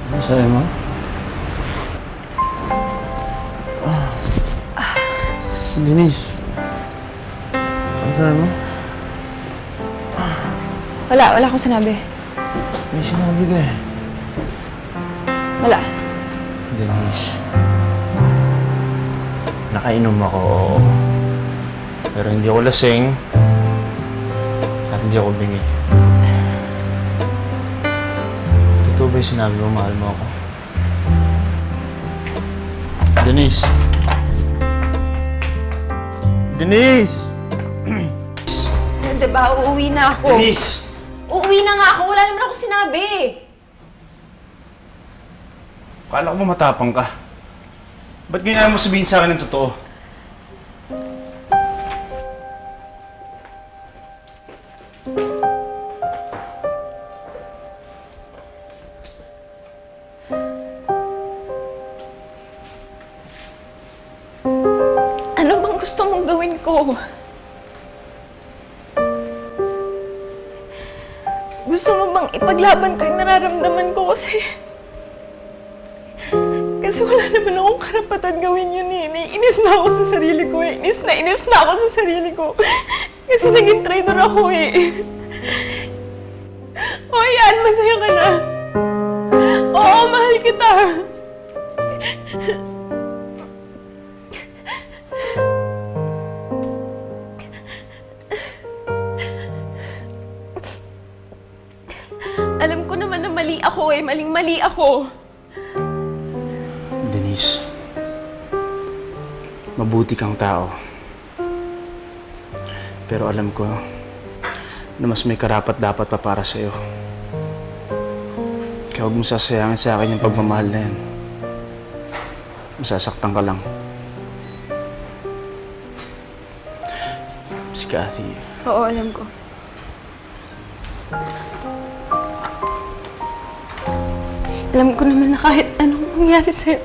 Ano sabi mo? Denise. Ano sabi mo? Wala akong sinabi. May sinabi ka eh. Wala. Denise. Nakainom ako, oo. Pero hindi ako lasing. At hindi ako bingi. Totoo ba yung sinabi mo, mahal mo ako? Denise! Denise! Diba, uuwi na ako. Denise! Uuwi na nga ako. Wala naman ako sinabi. Kala ko ba matapang ka? Ba't ganyan mo sabihin sa akin ng totoo? Ano bang gusto mong gawin ko? Gusto mo bang ipaglaban ko yung nararamdaman ko kasi wala naman akong karapatan gawin yun eh. Naiinis na ako sa sarili ko eh. Inis na ako sa sarili ko. Kasi naging traitor ako eh. O yan, masaya ka na. Oo, mahal kita. Alam ko naman na mali ako eh. Maling-mali ako. Denise, mabuti kang tao. Pero alam ko na mas may karapat-dapat pa para sa'yo. Kaya huwag mo sasayangin sa akin yung pagmamahal na yan. Masasaktan ka lang. Si Kathy. Oo, alam ko. Alam ko naman na kahit anong mangyari sa'yo.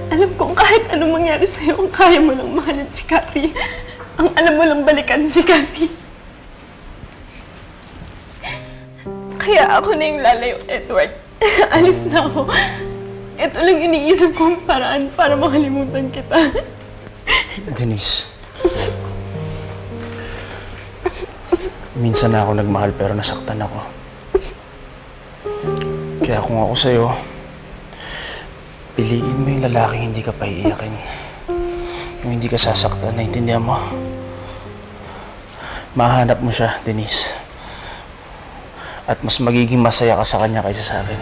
Alam kong kahit anong mangyari sa'yo, ang kaya mo lang mahalin si Kathy. Ang alam mo lang balikan si Kathy. Kaya ako na yung lalayo, Edward. Alis na ako. Ito lang iniisip kong paraan para makalimutan kita. Denise. Minsan na ako nagmahal pero nasaktan ako. Kaya kung ako sa'yo, piliin mo yung lalaking hindi ka paiiyakin. Yung hindi ka sasaktan, naintindihan mo? Mahanap mo siya, Denise. At mas magiging masaya ka sa kanya kaysa sa akin.